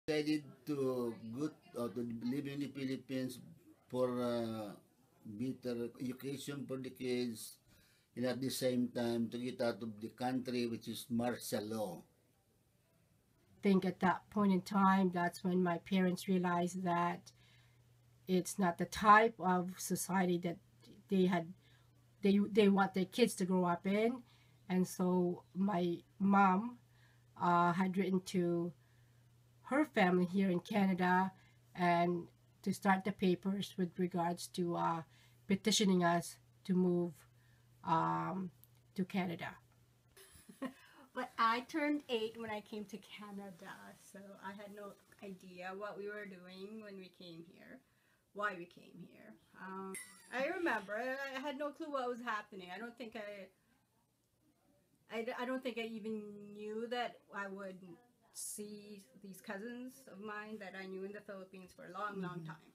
Decided to go to live in the Philippines for better education for the kids, and at the same time to get out of the country, which is martial law. Think at that point in time, that's when my parents realized that it's not the type of society that they had they want their kids to grow up in. And so my mom had written to her family here in Canada and to start the papers with regards to petitioning us to move to Canada. But I turned 8 when I came to Canada, so I had no idea what we were doing when we came here, why we came here. I remember I had no clue what was happening. I don't think I even knew that I would see these cousins of mine that I knew in the Philippines for a long, long time.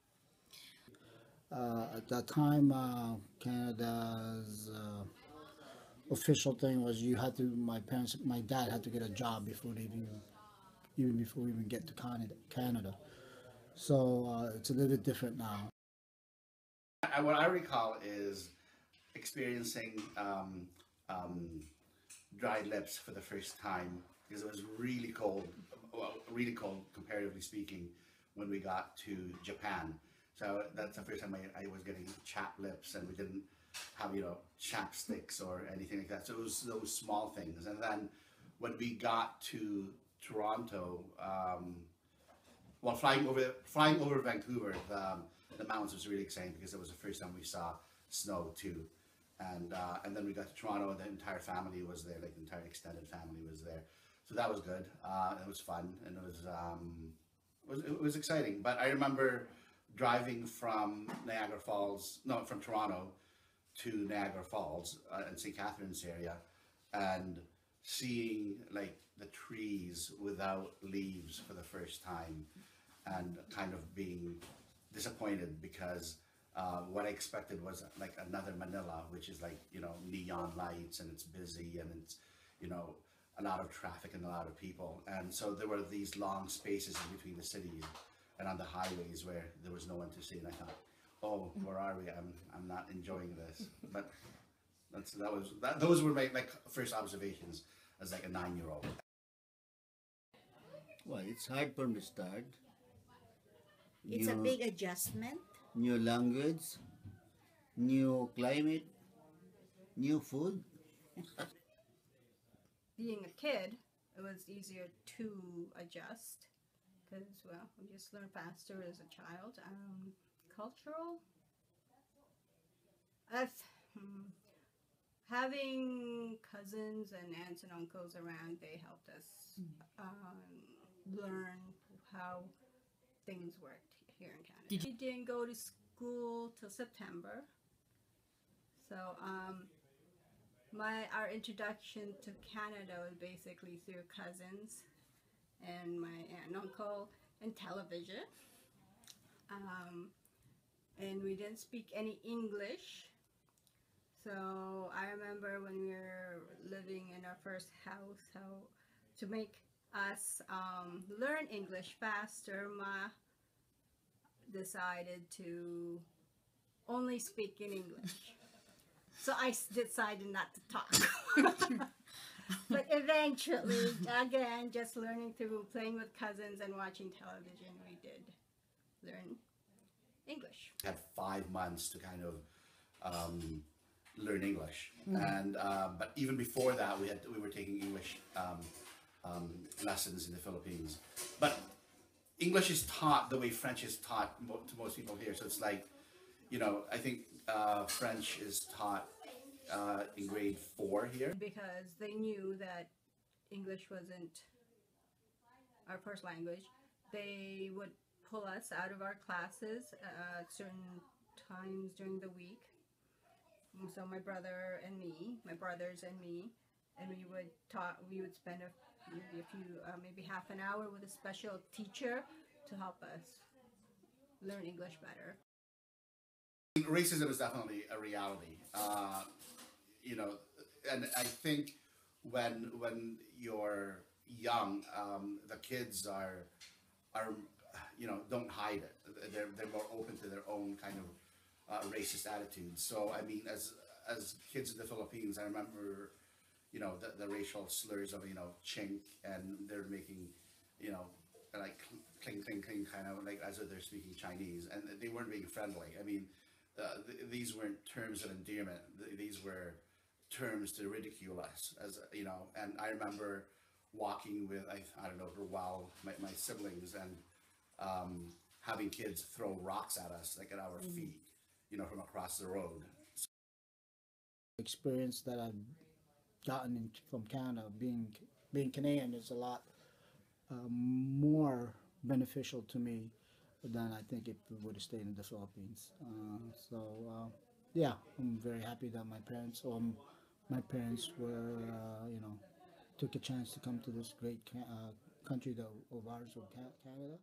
At that time, Canada's official thing was you had to. My dad had to get a job before they even before we even get to Canada. So it's a little bit different now. What I recall is experiencing dry lips for the first time because it was really cold, well, really cold comparatively speaking, when we got to Japan. So that's the first time I was getting chapped lips, and we didn't have, you know, chapsticks or anything like that. So it was those small things. And then when we got to Toronto, well, flying over Vancouver, the mountains was really exciting because it was the first time we saw snow too. And then we got to Toronto, and the entire family was there, like the entire extended family was there. So that was good. It was fun, and it was exciting. But I remember driving from from Toronto to Niagara Falls in St. Catharines area, and seeing like the trees without leaves for the first time, and kind of being disappointed because what I expected was like another Manila, which is like, you know, neon lights, and it's busy, and it's, you know, a lot of traffic and a lot of people. And so there were these long spaces in between the cities and on the highways where there was no one to see. And I thought, oh, where are we? I'm not enjoying this. But those were my like first observations as like a 9-year-old. Well, it's hard from the start. It's a big adjustment. New language, new climate, new food. Being a kid, it was easier to adjust because, well, we just learn faster as a child. Cultural, having cousins and aunts and uncles around, they helped us learn how things worked here in Canada. We didn't go to school till September, so our introduction to Canada was basically through cousins and my aunt and uncle and television. And we didn't speak any English. So I remember when we were living in our first house, how to make us learn English faster, Ma decided to only speak in English. So I decided not to talk. But eventually, again, just learning through playing with cousins and watching television, we did learn English. I had 5 months to kind of learn English, and but even before that, we were taking English lessons in the Philippines. But English is taught the way French is taught to most people here. So it's like, you know, I think French is taught in grade 4 here. Because they knew that English wasn't our first language, they would pull us out of our classes at certain times during the week. And so my brothers and me, and we would talk. We would spend maybe a few, maybe half an hour with a special teacher to help us learn English better. Racism is definitely a reality. You know, and I think when you're young, the kids are don't hide it. They're more open to their own kind of racist attitudes. So I mean, as kids in the Philippines, I remember the racial slurs of chink, and they're making like cling cling cling kind of like as if they're speaking Chinese, and they weren't being friendly. I mean, these weren't terms of endearment. These were terms to ridicule us, as and I remember walking with I don't know for a while my siblings, and having kids throw rocks at us like at our feet, from across the road. Experience that I've gotten from Canada, being Canadian, is a lot more beneficial to me than I think if we would have stayed in the Philippines. Yeah, I'm very happy that my parents were, took a chance to come to this great country of ours, of Canada.